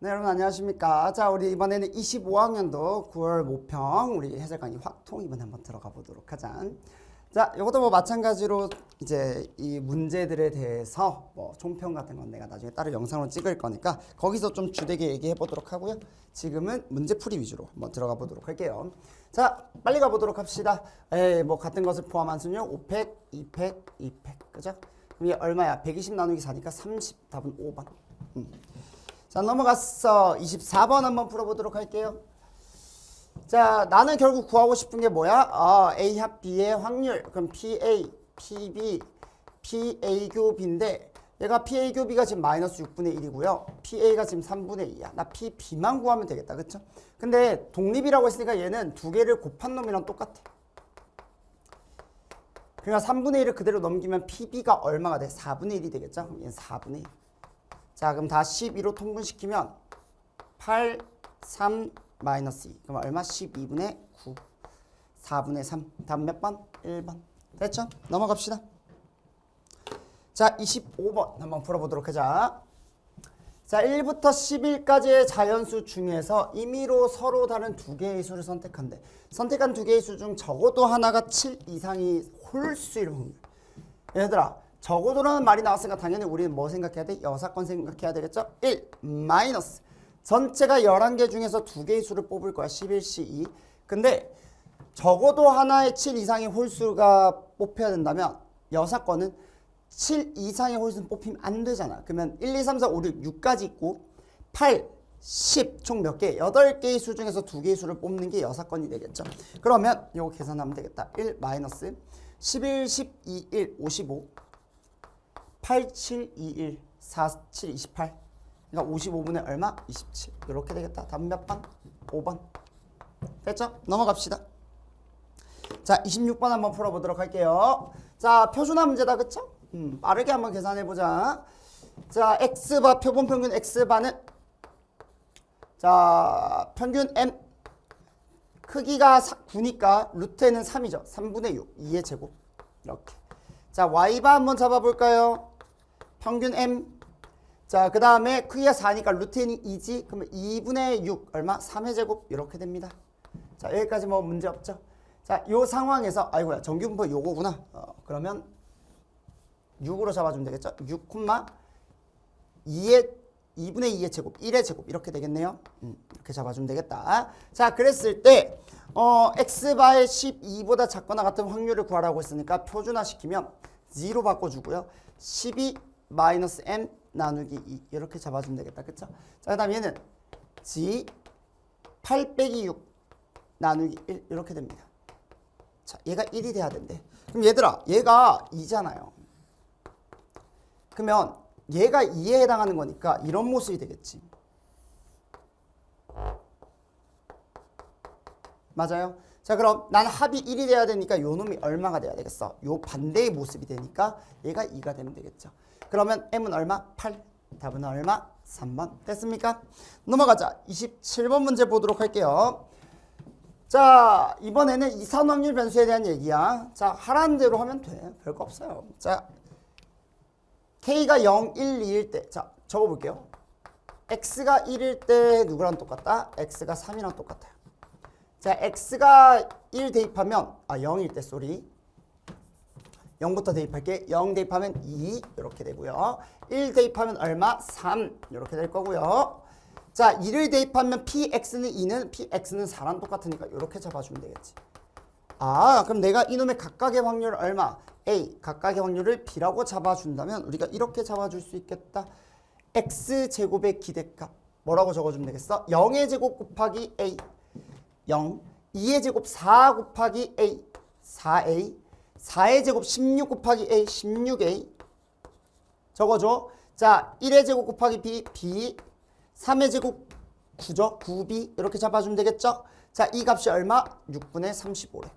네, 여러분 안녕하십니까. 자, 우리 이번에는 25학년도 9월 모평 우리 해설 강의 확통 이번에 한번 들어가 보도록 하자. 자, 이것도 뭐 마찬가지로 이제 이 문제들에 대해서 뭐 총평 같은 건 내가 나중에 따로 영상으로 찍을 거니까 거기서 좀 주되게 얘기해 보도록 하고요. 지금은 문제풀이 위주로 한번 들어가 보도록 할게요. 자, 빨리 가보도록 합시다. 뭐 같은 것을 포함한 수요 500, 200, 200, 그죠? 이게 얼마야? 120 나누기 4니까 30, 답은 5번. 자, 넘어갔어. 24번 한번 풀어보도록 할게요. 자, 나는 결국 구하고 싶은 게 뭐야? A 합 B의 확률. 그럼 PA, PB, PA 교 B인데 얘가 PA 교 B가 지금 마이너스 6분의 1이고요. PA가 지금 3분의 2야. 나 B만 구하면 되겠다. 그쵸? 근데 독립이라고 했으니까 얘는 두 개를 곱한 놈이랑 똑같아. 그러니까 3분의 1을 그대로 넘기면 PB가 얼마가 돼? 4분의 1이 되겠죠? 그럼 얘는 4분의 1. 자, 그럼 다 12로 통분시키면 8, 3, 마이너스 2. 그럼 얼마? 12분의 9. 4분의 3. 다음 몇 번? 1번. 됐죠? 넘어갑시다. 자, 25번 한번 풀어보도록 하자. 자, 1부터 11까지의 자연수 중에서 임의로 서로 다른 두 개의 수를 선택한대. 선택한 두 개의 수 중 적어도 하나가 7 이상이 홀수일 확률. 얘들아, 적어도라는 말이 나왔으니까 당연히 우리는 뭐 생각해야 돼? 여사건 생각해야 되겠죠? 1 마이너스 전체가 11개 중에서 두 개의 수를 뽑을 거야. 11C 2. 근데 적어도 하나의 7 이상의 홀수가 뽑혀야 된다면 여사건은 7 이상의 홀수는 뽑히면 안 되잖아. 그러면 1, 2, 3, 4, 5, 6, 6까지 있고 8, 10 총 몇 개? 8개의 수 중에서 두 개의 수를 뽑는 게 여사건이 되겠죠. 그러면 이거 계산하면 되겠다. 1 마이너스 11, 12, 1, 55 8, 7, 2, 1, 4, 7, 28. 그러니까 55분의 얼마? 27. 이렇게 되겠다. 답은 몇 번? 5번. 됐죠? 넘어갑시다. 자, 26번 한번 풀어보도록 할게요. 자, 표준화 문제다. 그쵸? 빠르게 한번 계산해보자. 자, X바, 표본 평균 X바는 자, 평균 M 크기가 9니까 루트에는 3이죠. 3분의 6. 2의 제곱. 이렇게. 자, Y바 한번 잡아볼까요? 평균 M. 자, 그 다음에 크기가 4니까 루트n이 2지. 그러면 2분의 6 얼마? 3의 제곱 이렇게 됩니다. 자, 여기까지 뭐 문제 없죠? 자, 요 상황에서 아이고야 정규분포 요거구나. 그러면 6으로 잡아주면 되겠죠? 6, 2분의 2의 제곱 1의 제곱 이렇게 되겠네요. 이렇게 잡아주면 되겠다. 자, 그랬을 때 X바의 12보다 작거나 같은 확률을 구하라고 했으니까 표준화시키면 0 바꿔주고요. 12 마이너스 M 나누기 2 이렇게 잡아주면 되겠다. 그쵸? 자, 그 다음 얘는 G 8 빼기 6 나누기 1 이렇게 됩니다. 자, 얘가 1이 돼야 된대. 그럼 얘들아, 얘가 2잖아요. 그러면 얘가 2에 해당하는 거니까 이런 모습이 되겠지. 맞아요? 자, 그럼 난 합이 1이 돼야 되니까 요 놈이 얼마가 돼야 되겠어? 요 반대의 모습이 되니까 얘가 2가 되면 되겠죠. 그러면 M은 얼마? 8. 답은 얼마? 3번. 됐습니까? 넘어가자. 27번 문제 보도록 할게요. 자, 이번에는 이산 확률 변수에 대한 얘기야. 자, 하라는 대로 하면 돼. 별거 없어요. 자, K가 0, 1, 2일 때. 자, 적어볼게요. X가 1일 때 누구랑 똑같다? X가 3이랑 똑같아요. 자, X가 1 대입하면 0일 때 쏘리 0부터 대입할게. 0 대입하면 2 이렇게 되고요. 1 대입하면 얼마? 3 이렇게 될 거고요. 자, 2를 대입하면 PX는 2는 PX는 4랑 똑같으니까 이렇게 잡아주면 되겠지. 그럼 내가 이놈의 각각의 확률을 얼마? A 각각의 확률을 B라고 잡아준다면 우리가 이렇게 잡아줄 수 있겠다. X제곱의 기대값 뭐라고 적어주면 되겠어? 0의 제곱 곱하기 A 0 2의 제곱 4 곱하기 A 4A 4의 제곱 16 곱하기 A 16A 적어줘. 자, 1의 제곱 곱하기 B 3의 제곱 9죠. 9B 이렇게 잡아주면 되겠죠. 자, 이 값이 얼마? 6분의 35래.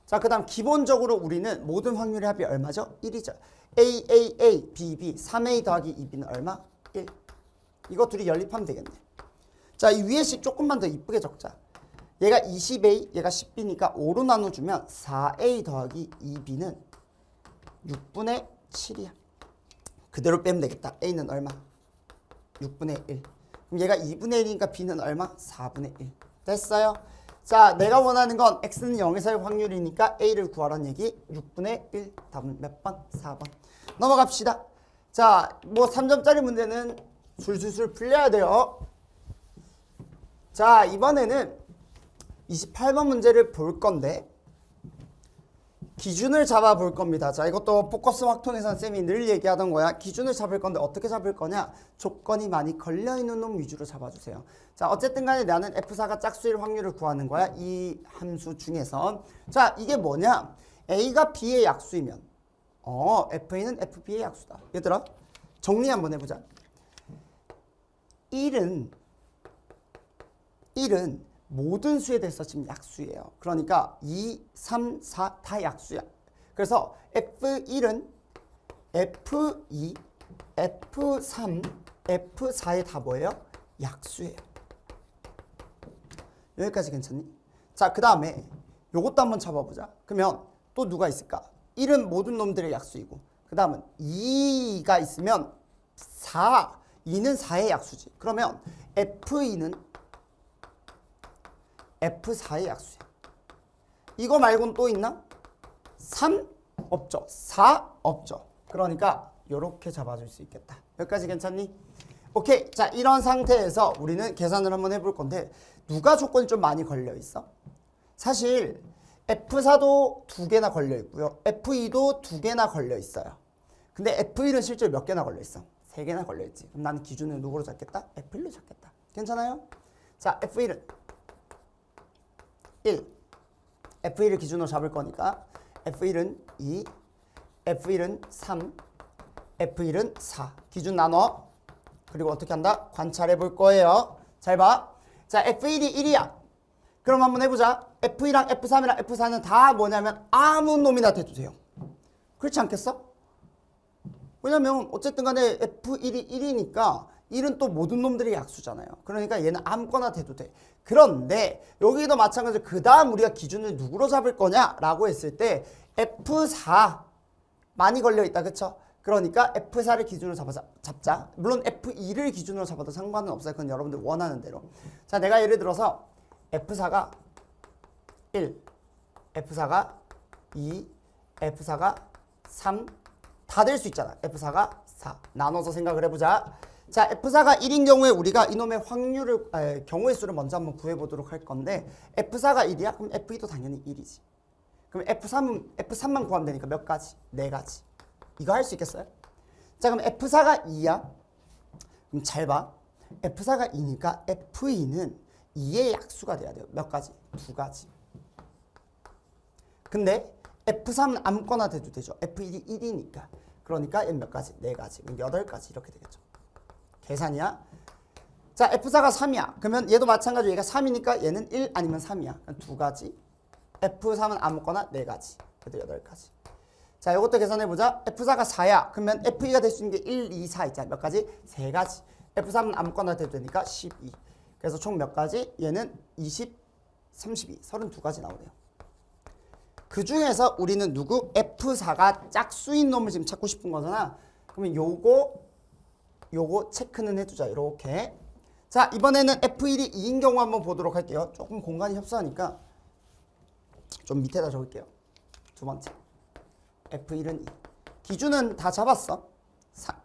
자, 그 다음 기본적으로 우리는 모든 확률의 합이 얼마죠? 1이죠. A, B 3A 더하기 2B는 얼마? 1. 이거 둘이 연립하면 되겠네. 자, 이 위에 식 조금만 더 이쁘게 적자. 얘가 20A, 얘가 10B니까 5로 나눠주면 4A 더하기 2B는 6분의 7이야. 그대로 빼면 되겠다. A는 얼마? 6분의 1. 그럼 얘가 2분의 1이니까 B는 얼마? 4분의 1. 됐어요? 자, 내가 원하는 건 X는 0에서의 확률이니까 A를 구하라는 얘기. 6분의 1. 답은 몇 번? 4번. 넘어갑시다. 자, 뭐 3점짜리 문제는 술술술 풀려야 돼요. 자, 이번에는 28번 문제를 볼 건데 기준을 잡아 볼 겁니다. 자, 이것도 포커스 확통에서는 쌤이 늘 얘기하던 거야. 기준을 잡을 건데 어떻게 잡을 거냐? 조건이 많이 걸려있는 놈 위주로 잡아주세요. 자, 어쨌든 간에 나는 F4가 짝수일 확률을 구하는 거야. 이 함수 중에서. 자, 이게 뭐냐? A가 B의 약수이면 FA는 FB의 약수다. 얘들아, 정리 한번 해보자. 1은 모든 수에 대해서 지금 약수예요. 그러니까 2, 3, 4 다 약수야. 그래서 F1은 F2, F3, F4에 다 뭐예요? 약수예요. 여기까지 괜찮니? 자, 그 다음에 요것도 한번 잡아보자. 그러면 또 누가 있을까? 1은 모든 놈들의 약수이고 그 다음은 2가 있으면 4, 2는 4의 약수지. 그러면 F2는 F4의 약수야. 이거 말고는 또 있나? 3 없죠. 4 없죠. 그러니까 이렇게 잡아줄 수 있겠다. 여기까지 괜찮니? 오케이. 자, 이런 상태에서 우리는 계산을 한번 해볼 건데 누가 조건이 좀 많이 걸려 있어? 사실 F4도 2개나 걸려 있고요. F2도 2개나 걸려 있어요. 근데 F1은 실제로 몇 개나 걸려 있어? 3개나 걸려 있지. 그럼 나는 기준을 누구로 잡겠다? F1로 잡겠다. 괜찮아요? 자, F1은 1. F1을 기준으로 잡을 거니까 F1은 2, F1은 3, F1은 4. 기준 나눠. 그리고 어떻게 한다? 관찰해 볼 거예요. 잘 봐. 자, F1이 1이야. 그럼 한번 해보자. F2랑 F3이랑 F4는 다 뭐냐면 아무 놈이나 돼도 돼요. 그렇지 않겠어? 왜냐면 어쨌든 간에 F1이 1이니까 1은 또 모든 놈들이 약수잖아요. 그러니까 얘는 아무거나 돼도 돼. 그런데 여기도 마찬가지로 그 다음 우리가 기준을 누구로 잡을 거냐라고 했을 때 F4 많이 걸려있다. 그쵸? 그러니까 F4를 기준으로 잡자. 물론 F2를 기준으로 잡아도 상관은 없어요. 그건 여러분들 원하는 대로. 자, 내가 예를 들어서 F4가 1, F4가 2, F4가 3 다 될 수 있잖아. F4가 4 나눠서 생각을 해보자. 자, F4가 1인 경우에 우리가 이놈의 확률을 경우의 수를 먼저 한번 구해보도록 할 건데 F4가 1이야? 그럼 F2도 당연히 1이지. 그럼 F3만 구하면 되니까 몇 가지? 4가지. 이거 할 수 있겠어요? 자, 그럼 F4가 2야? 그럼 잘 봐. F4가 2니까 F2는 2의 약수가 돼야 돼요. 몇 가지? 2가지. 근데 F3은 아무거나 돼도 되죠. F1이 1이니까. 그러니까 얘는 몇 가지? 4가지. 그럼 8가지 이렇게 되겠죠. 계산이야. 자, F4가 3이야. 그러면 얘도 마찬가지로 얘가 3이니까 얘는 1 아니면 3이야. 2가지. F3은 아무거나 4가지. 그래도 8가지. 자, 이것도 계산해보자. F4가 4야. 그러면 F2가 될 수 있는 게 1, 2, 4 있잖아. 몇 가지? 3가지. F3은 아무거나 돼도 되니까 12. 그래서 총 몇 가지? 얘는 20, 32. 32가지 나오네요. 그 중에서 우리는 누구? F4가 짝수인 놈을 지금 찾고 싶은 거잖아. 그러면 요거 체크는 해두자. 이렇게. 자, 이번에는 F1이 2인 경우 한번 보도록 할게요. 조금 공간이 협소하니까 좀 밑에다 적을게요. 두 번째. F1은 2. 기준은 다 잡았어.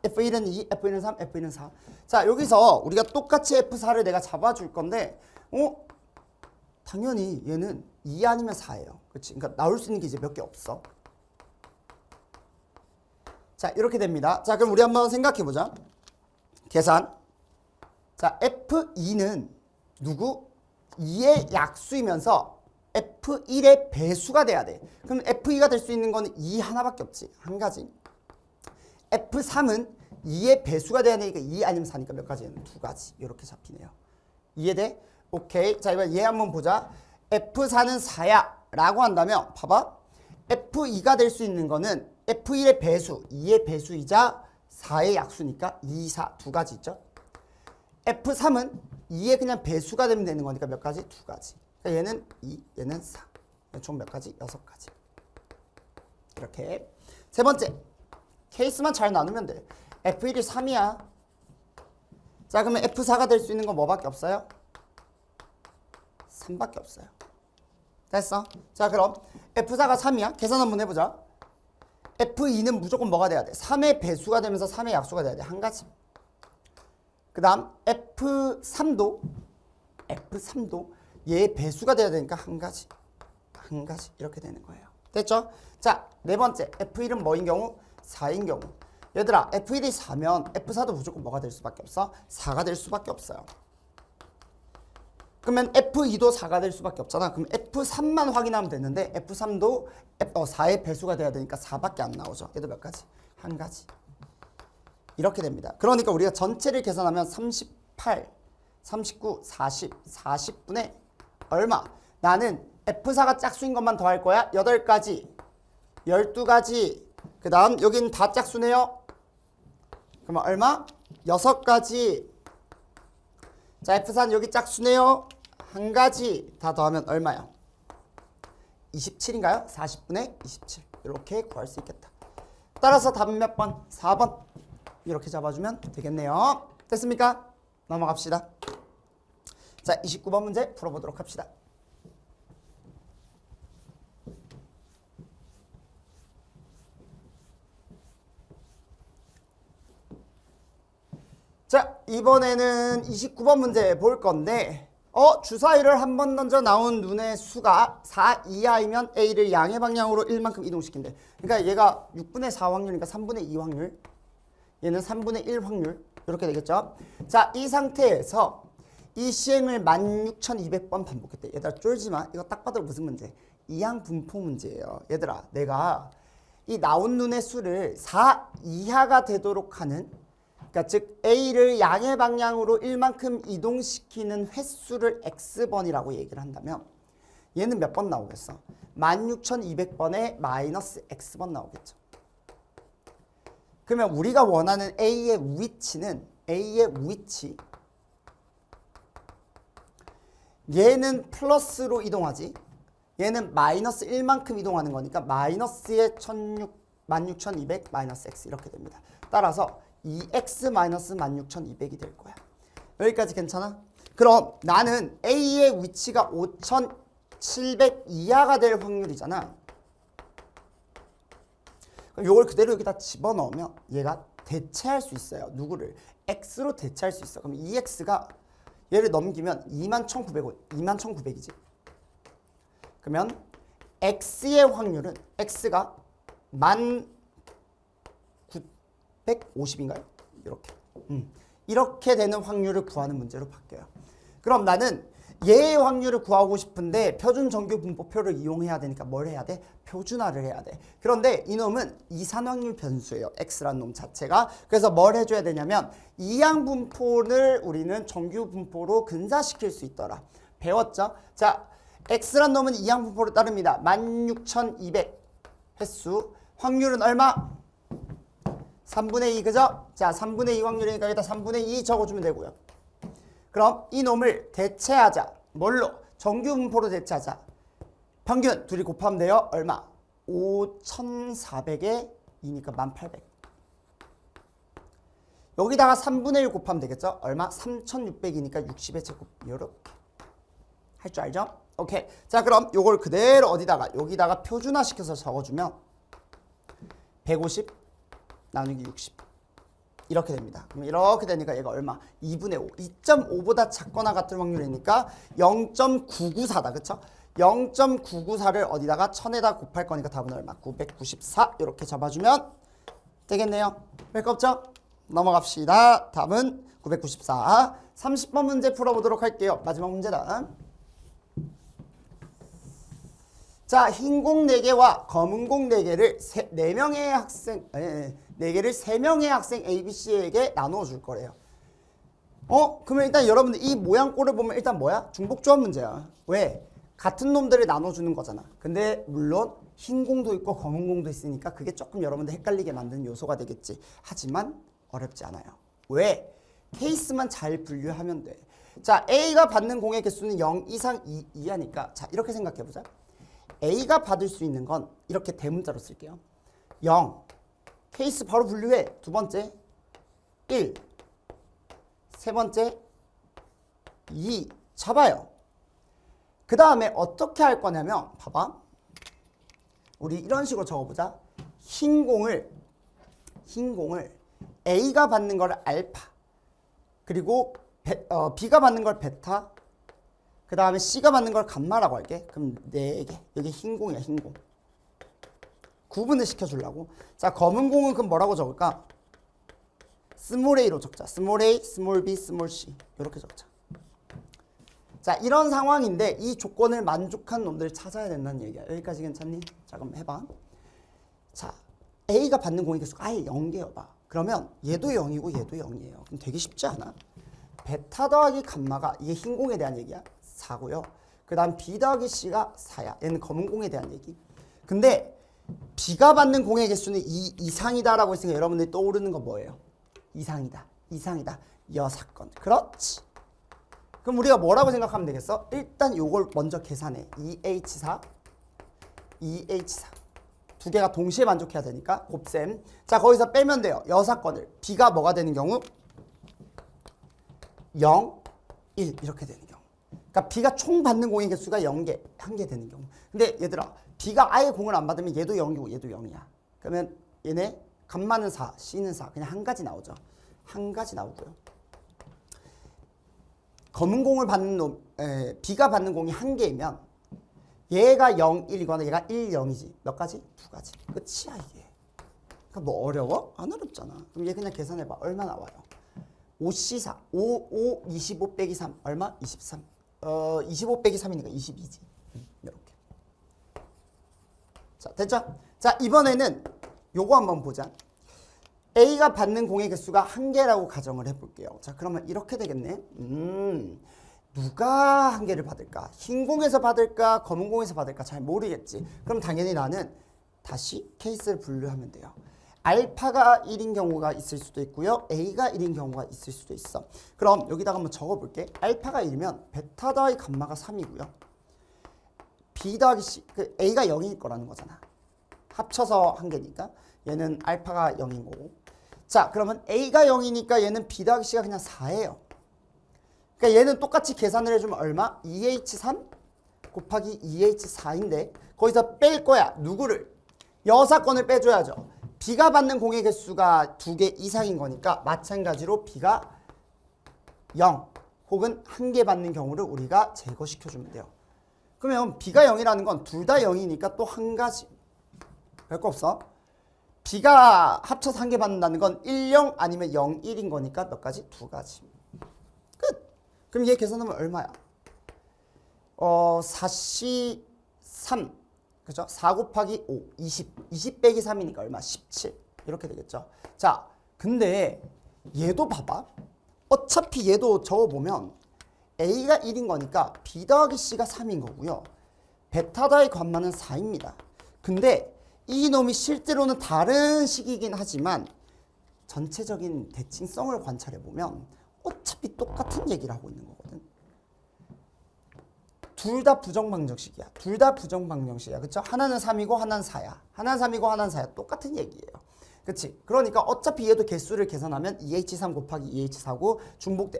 F1은 2, F1은 3, F1은 4. 자, 여기서 우리가 똑같이 F4를 내가 잡아줄 건데 당연히 얘는 2 아니면 4예요. 그렇지? 그러니까 나올 수 있는 게 이제 몇 개 없어. 자, 이렇게 됩니다. 자, 그럼 우리 한번 생각해보자. 계산. 자, F2는 누구? 2의 약수이면서 F1의 배수가 돼야 돼. 그럼 F2가 될 수 있는 거는 2 하나밖에 없지. 한 가지. F3은 2의 배수가 돼야 되니까 2 아니면 4니까 몇 가지는? 2가지. 이렇게 잡히네요. 이해돼? 오케이. 자, 이번 얘 한번 보자. F4는 4야 라고 한다면 봐봐. F2가 될 수 있는 거는 F1의 배수, 2의 배수이자 4의 약수니까 2, 4 2가지 있죠. F3은 2의 그냥 배수가 되면 되는 거니까 몇 가지? 2가지. 그러니까 얘는 2, 얘는 4. 총 몇 가지? 6가지. 이렇게. 세 번째. 케이스만 잘 나누면 돼. F1이 3이야. 자, 그러면 F4가 될 수 있는 건 뭐밖에 없어요? 3밖에 없어요. 됐어? 자, 그럼 F4가 3이야. 계산 한번 해보자. F2는 무조건 뭐가 돼야 돼? 3의 배수가 되면서 3의 약수가 돼야 돼. 한 가지. 그 다음 F3도 얘의 배수가 돼야 되니까 한 가지 이렇게 되는 거예요. 됐죠? 자, 네 번째 F1은 뭐인 경우? 4인 경우. 얘들아, F1이 4면 F4도 무조건 뭐가 될 수밖에 없어? 4가 될 수밖에 없어요. 그러면 F2도 4가 될 수밖에 없잖아. 그럼 F3만 확인하면 되는데 F3도 4의 배수가 돼야 되니까 4밖에 안 나오죠. 얘도 몇 가지? 한 가지. 이렇게 됩니다. 그러니까 우리가 전체를 계산하면 38, 39, 40, 40분의 얼마? 나는 F4가 짝수인 것만 더할 거야. 8가지, 12가지. 그 다음 여긴 다 짝수네요. 그러면 얼마? 6가지. 자, F4는 여기 짝수네요. 한 가지 다 더하면 얼마야? 27인가요? 40분의 27. 이렇게 구할 수 있겠다. 따라서 답은 몇 번? 4번. 이렇게 잡아주면 되겠네요. 됐습니까? 넘어갑시다. 자, 29번 문제 풀어보도록 합시다. 자, 이번에는 29번 문제 볼 건데 주사위를 한 번 던져 나온 눈의 수가 4 이하이면 A를 양의 방향으로 1만큼 이동시킨대. 그러니까 얘가 6분의 4 확률이니까 3분의 2 확률, 얘는 3분의 1 확률, 이렇게 되겠죠. 자, 이 상태에서 이 시행을 16,200번 반복했대. 얘들아, 쫄지마. 이거 딱 봐도 무슨 문제? 이항 분포 문제예요. 얘들아, 내가 이 나온 눈의 수를 4 이하가 되도록 하는, 그러니까 즉 A를 양의 방향으로 1만큼 이동시키는 횟수를 X번이라고 얘기를 한다면 얘는 몇 번 나오겠어? 16,200번에 마이너스 X번 나오겠죠. 그러면 우리가 원하는 A의 위치는 얘는 플러스로 이동하지, 얘는 마이너스 1만큼 이동하는 거니까 마이너스의 16,200 마이너스 X 이렇게 됩니다. 따라서 2x 마이너스 16,200이 될 거야. 여기까지 괜찮아? 그럼 나는 A의 위치가 5,700 이하가 될 확률이잖아. 그럼 이걸 그대로 여기다 집어넣으면 얘가 대체할 수 있어요. 누구를? x로 대체할 수 있어. 그럼 2x가 얘를 넘기면 21,900이지. 그러면 x의 확률은 x가 1950인가요? 이렇게 되는 확률을 구하는 문제로 바뀌어요. 그럼 나는 얘의 확률을 구하고 싶은데 표준 정규 분포표를 이용해야 되니까 뭘 해야 돼? 표준화를 해야 돼. 그런데 이놈은 이산확률 변수예요. x라는 놈 자체가. 그래서 뭘 해줘야 되냐면 이항 분포를 우리는 정규 분포로 근사시킬 수 있더라. 배웠죠? 자, x라는 놈은 이항 분포를 따릅니다. 16,200 횟수. 확률은 얼마? 3분의 2, 그죠? 자, 3분의 2 확률이니까 여기다 3분의 2 적어주면 되고요. 그럼 이 놈을 대체하자. 뭘로? 정규 분포로 대체하자. 평균 둘이 곱하면 돼요. 얼마? 5,400에 2니까 1,800. 여기다가 3분의 1 곱하면 되겠죠? 얼마? 3,600이니까 60의 제곱. 요렇게. 할 줄 알죠? 오케이. 자, 그럼 요걸 그대로 어디다가? 여기다가 표준화 시켜서 적어주면 150 나누기 60 이렇게 됩니다. 그럼 이렇게 되니까 얘가 얼마? 2분의 5. 2.5보다 작거나 같은 확률이니까 0.994다. 그쵸? 0.994를 어디다가 1000에다 곱할 거니까 답은 얼마? 994 이렇게 잡아주면 되겠네요. 별거 없죠? 넘어갑시다. 답은 994. 30번 문제 풀어보도록 할게요. 마지막 문제다. 자, 흰 공 4개와 검은 공 4개를 4명의 학생 4개를 3명의 학생 A, B, C에게 나누어 줄 거래요. 그러면 일단 여러분들 이 모양꼴을 보면 일단 뭐야? 중복조합 문제야. 왜? 같은 놈들을 나눠주는 거잖아. 근데 물론 흰 공도 있고 검은 공도 있으니까 그게 조금 여러분들 헷갈리게 만드는 요소가 되겠지. 하지만 어렵지 않아요. 왜? 케이스만 잘 분류하면 돼. 자, A가 받는 공의 개수는 0 이상 2 이하니까 자, 이렇게 생각해보자. A가 받을 수 있는 건 이렇게 대문자로 쓸게요. 0. 케이스 바로 분류해. 두 번째 1. 세 번째 2 잡아요. 그 다음에 어떻게 할 거냐면 봐봐. 우리 이런 식으로 적어보자. 흰 공을 A가 받는 걸 알파, 그리고 B가 받는 걸 베타, 그 다음에 C가 받는 걸 감마라고 할게. 그럼 4개. 여기 흰 공이야, 흰 공. 구분을 시켜주려고. 자, 검은 공은 그럼 뭐라고 적을까? 스몰 a로 적자. 스몰 a, 스몰 b, 스몰 c. 이렇게 적자. 자, 이런 상황인데 이 조건을 만족한 놈들을 찾아야 된다는 얘기야. 여기까지 괜찮니? 자, 그럼 해봐. 자, A가 받는 공의 개수가 아예 0개여봐. 그러면 얘도 0이고 얘도 0이에요. 그럼 되게 쉽지 않아? 베타 더하기 감마가 이게 흰 공에 대한 얘기야. 4고요. 그 다음 B 더하기 C가 4야. 얘는 검은 공에 대한 얘기. 근데 B가 받는 공의 개수는 2 이상이다라고 했으니까 여러분들이 떠오르는 건 뭐예요? 이상이다. 여사건. 그렇지. 그럼 우리가 뭐라고 생각하면 되겠어? 일단 요걸 먼저 계산해. 2H4 두 개가 동시에 만족해야 되니까 곱셈. 자, 거기서 빼면 돼요. 여사건을. B가 뭐가 되는 경우? 0, 1 이렇게 되는 경우. 그러니까 B가 총 받는 공의 개수가 0개, 1개 되는 경우. 근데 얘들아, B가 아예 공을 안 받으면 얘도 0이고 얘도 0이야. 그러면 얘네 감마는 4, C는 4. 그냥 한 가지 나오죠. 한 가지 나오고요. 검은 공을 받는 놈, B가 받는 공이 한 개이면 얘가 0, 1이거나 얘가 1, 0이지. 몇 가지? 두 가지. 끝이야 이게. 그러니까 뭐 어려워? 안 어렵잖아. 그럼 얘 그냥 계산해봐. 얼마 나와요? 5C4. 5, 25 빼기 3. 얼마? 23. 25 빼기 3이니까 22지. 이렇게. 자, 됐죠? 자, 이번에는 요거 한번 보자. A가 받는 공의 개수가 한 개라고 가정을 해볼게요. 자, 그러면 이렇게 되겠네. 누가 한 개를 받을까? 흰 공에서 받을까? 검은 공에서 받을까? 잘 모르겠지. 그럼 당연히 나는 다시 케이스를 분류하면 돼요. 알파가 1인 경우가 있을 수도 있고요. A가 1인 경우가 있을 수도 있어. 그럼 여기다가 한번 적어볼게. 알파가 1이면 베타 더하기 감마가 3이고요. B 더하기 C, A가 0일 거라는 거잖아. 합쳐서 한 개니까. 얘는 알파가 0인 거고. 자, 그러면 A가 0이니까 얘는 B 더하기 C가 그냥 4예요. 그러니까 얘는 똑같이 계산을 해주면 얼마? 2H3 곱하기 2H4인데 거기서 뺄 거야. 누구를? 여사건을 빼줘야죠. B가 받는 공의 개수가 2개 이상인 거니까 마찬가지로 B가 0 혹은 1개 받는 경우를 우리가 제거시켜주면 돼요. 그러면 B가 0이라는 건 둘 다 0이니까 또 한 가지. 별거 없어. B가 합쳐서 한 개 받는다는 건 1, 0 아니면 0, 1인 거니까 몇 가지? 두 가지. 끝. 그럼 얘 계산하면 얼마야? 4C 3. 그죠? 4 곱하기 5, 20. 20 빼기 3이니까 얼마? 17. 이렇게 되겠죠. 자, 근데 얘도 봐봐. 어차피 얘도 적어보면 A가 1인 거니까 B 더하기 C가 3인 거고요. 베타 더하기 감마는 4입니다. 근데 이 놈이 실제로는 다른 식이긴 하지만 전체적인 대칭성을 관찰해보면 어차피 똑같은 얘기를 하고 있는 거거든. 둘 다 부정방정식이야. 둘 다 부정방정식이야. 그쵸? 하나는 3이고 하나는 4야. 하나는 3이고 하나는 4야. 똑같은 얘기예요. 그치? 그러니까 어차피 얘도 개수를 계산하면 2H3 곱하기 2H4고 중복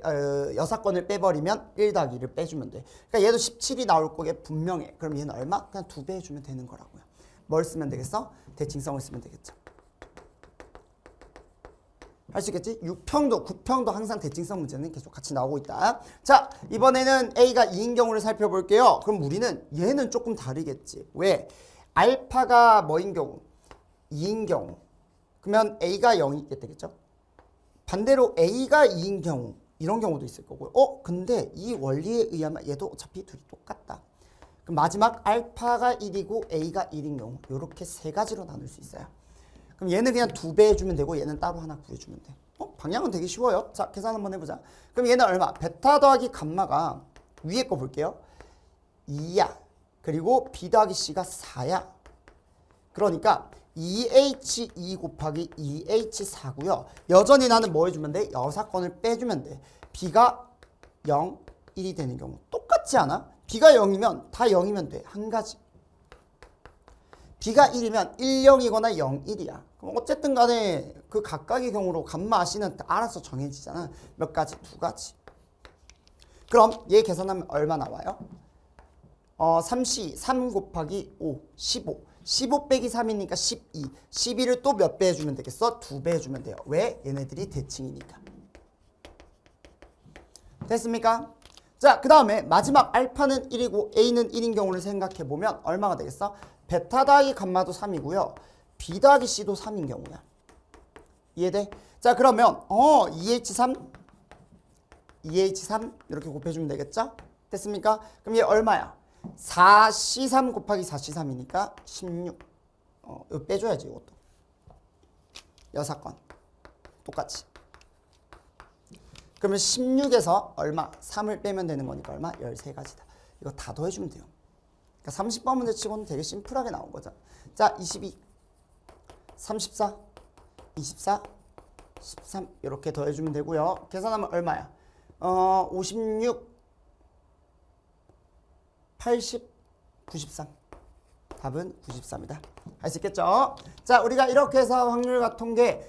여사건을 빼버리면 1 더하기 1을 빼주면 돼. 그러니까 얘도 17이 나올 거게 분명해. 그럼 얘는 얼마? 그냥 2배 해주면 되는 거라고요. 뭘 쓰면 되겠어? 대칭성을 쓰면 되겠죠. 할 수 있겠지? 6평도, 9평도 항상 대칭성 문제는 계속 같이 나오고 있다. 자, 이번에는 A가 2인 경우를 살펴볼게요. 그럼 우리는 얘는 조금 다르겠지. 왜? 알파가 뭐인 경우? 2인 경우. 그러면 A가 0이 되겠죠? 반대로 A가 2인 경우. 이런 경우도 있을 거고요. 근데 이 원리에 의하면 얘도 어차피 둘이 똑같다. 그럼 마지막 알파가 1이고 A가 1인 경우. 이렇게 세 가지로 나눌 수 있어요. 그럼 얘는 그냥 2배 해주면 되고 얘는 따로 하나 구해주면 돼. 방향은 되게 쉬워요. 자, 계산 한번 해보자. 그럼 얘는 얼마? 베타 더하기 감마가 위에 거 볼게요. 2야. 그리고 B 더하기 C가 4야. 그러니까 2H2 곱하기 2H4고요. 여전히 나는 뭐 해주면 돼? 여사건을 빼주면 돼. B가 0, 1이 되는 경우. 똑같지 않아? B가 0이면 다 0이면 돼. 한 가지. b가 1이면 1, 0이거나 0, 1이야. 그럼 어쨌든 간에 그 각각의 경우로 감마 C는 알아서 정해지잖아. 몇 가지? 두 가지. 그럼 얘 계산하면 얼마 나와요? 3 곱하기 5, 15. 15 빼기 3이니까 12. 12를 또 몇 배 해주면 되겠어? 2배 해주면 돼요. 왜? 얘네들이 대칭이니까. 됐습니까? 자, 그 다음에 마지막 알파는 1이고 A는 1인 경우를 생각해보면 얼마가 되겠어? 베타 더하기 감마도 3이고요. B 더하기 C도 3인 경우야. 이해돼? 자, 그러면 2H3 이렇게 곱해주면 되겠죠? 됐습니까? 그럼 얘 얼마야? 4C3 곱하기 4C3이니까 16. 이거 빼줘야지 이것도. 여사건 똑같이. 그러면 16에서 얼마? 3을 빼면 되는 거니까 얼마? 13가지다. 이거 다 더해주면 돼요. 그러니까 30번 문제 치고는 되게 심플하게 나온 거죠. 자, 22, 34, 24, 13 이렇게 더해주면 되고요. 계산하면 얼마야? 56, 80, 93. 답은 93이다. 할 수 있겠죠? 자, 우리가 이렇게 해서 확률과 통계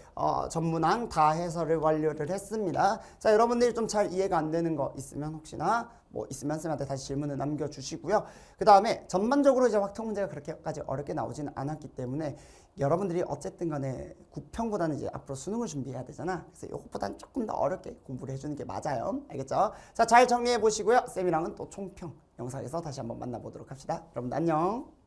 전문항 다 해설을 완료를 했습니다. 자, 여러분들이 좀 잘 이해가 안 되는 거 있으면 혹시나 뭐 있으면 쌤한테 다시 질문을 남겨주시고요. 그 다음에 전반적으로 이제 확통 문제가 그렇게까지 어렵게 나오지는 않았기 때문에 여러분들이 어쨌든 간에 국평보다는 이제 앞으로 수능을 준비해야 되잖아. 그래서 이것보다는 조금 더 어렵게 공부를 해주는 게 맞아요. 알겠죠? 자, 잘 정리해 보시고요. 쌤이랑은 또 총평 영상에서 다시 한번 만나보도록 합시다. 여러분들 안녕.